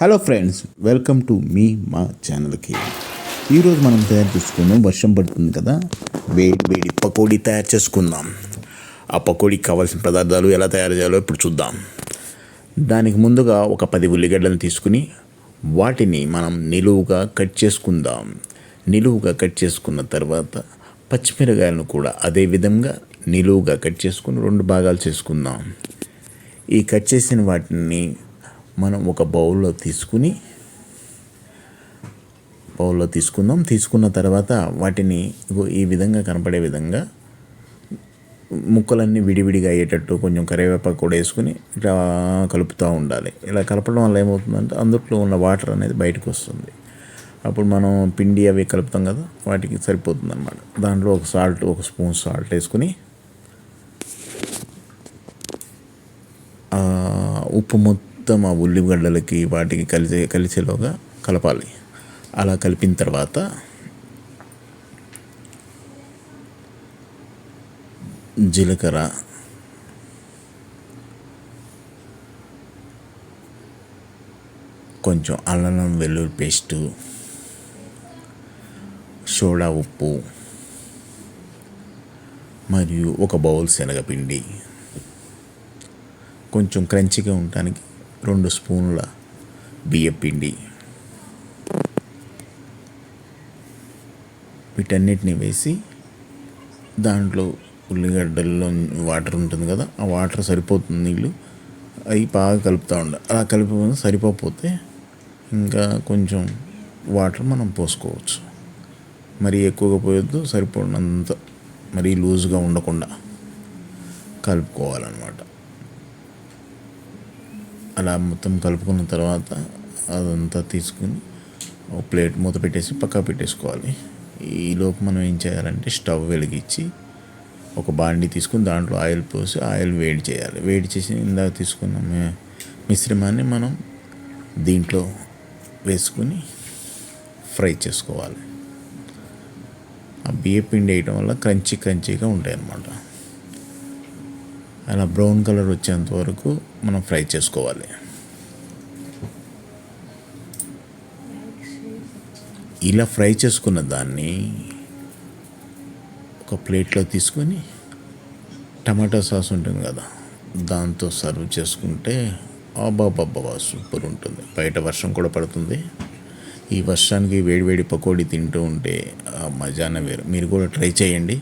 Hello friends, welcome to మా ఛానల్కి. ఈరోజు మనం తయారు చేసుకుందాం. వర్షం పడుతుంది కదా, వేడి వేడి పకోడీ తయారు చేసుకుందాం. ఆ పకోడీకి కావాల్సిన పదార్థాలు ఎలా తయారు చేయాలో ఇప్పుడు చూద్దాం. దానికి ముందుగా ఒక 10 ఉల్లిగడ్డలను తీసుకుని వాటిని మనం నిలువుగా కట్ చేసుకుందాం. నిలువుగా కట్ చేసుకున్న తర్వాత పచ్చిమిరకాయలను కూడా అదే విధంగా నిలువుగా కట్ చేసుకుని 2 భాగాలు చేసుకుందాం. ఈ కట్ చేసిన వాటిని మనం ఒక బౌల్లో తీసుకుందాం. తీసుకున్న తర్వాత వాటిని ఈ విధంగా కనపడే విధంగా ముక్కలన్నీ విడివిడిగా అయ్యేటట్టు కొంచెం కరివేపాకు కూడా వేసుకుని ఇట్లా కలుపుతూ ఉండాలి. ఇలా కలపడం వల్ల ఏమవుతుందంటే అందులో ఉన్న వాటర్ అనేది బయటకు వస్తుంది. అప్పుడు మనం పిండి అవి కలుపుతాం కదా, వాటికి సరిపోతుంది అన్నమాట. దాంట్లో ఒక స్పూన్ సాల్ట్ వేసుకుని ఉప్పు మొత్తం ఆ ఉల్లిగడ్డలకి వాటికి కలిసేలోగా కలపాలి. అలా కలిపిన తర్వాత జీలకర్ర, కొంచెం అల్లం వెల్లుల్లి పేస్టు, సోడా ఉప్పు మరియు ఒక బౌల్ శనగపిండి, కొంచెం క్రంచిగా ఉండటానికి 2 స్పూన్ల బియ్యపిండి, వీటన్నిటిని వేసి దాంట్లో ఉల్లిగడ్డల్లో వాటర్ ఉంటుంది కదా, ఆ వాటర్ సరిపోతుంది, నీళ్ళు అవి బాగా కలుపుతూ ఉండాలి. అలా కలిపి సరిపోతే ఇంకా కొంచెం వాటర్ మనం పోసుకోవచ్చు. మరీ ఎక్కువగా పోయొద్దు, సరిపోయినంత మరీ లూజ్గా ఉండకుండా కలుపుకోవాలన్నమాట. అలా మొత్తం కలుపుకున్న తర్వాత అదంతా తీసుకుని ఒక ప్లేట్ మూత పెట్టేసి పక్కా పెట్టేసుకోవాలి. ఈలోపు మనం ఏం చేయాలంటే స్టవ్ వెలిగించి ఒక బాండి తీసుకుని దాంట్లో ఆయిల్ పోసి ఆయిల్ వేడి చేయాలి. వేడి చేసి ఇందాక తీసుకున్న మిశ్రమాన్ని మనం దీంట్లో వేసుకుని ఫ్రై చేసుకోవాలి. ఆ బియ్యపిండి వేయటం వల్ల క్రంచీగా ఉంటాయి అన్నమాట. అలా బ్రౌన్ కలర్ వచ్చేంత వరకు మనం ఫ్రై చేసుకోవాలి. ఇలా ఫ్రై చేసుకున్న దాన్ని ఒక ప్లేట్లో తీసుకొని టమాటా సాస్ ఉంటుంది కదా, దాంతో సర్వ్ చేసుకుంటే అబ్బాబ్బాబ్బా సూపర్ ఉంటుంది. బయట వర్షం కూడా పడుతుంది. ఈ వర్షానికి వేడివేడి పకోడీ తింటూ ఉంటే ఆ మజానే వేరు. మీరు కూడా ట్రై చేయండి.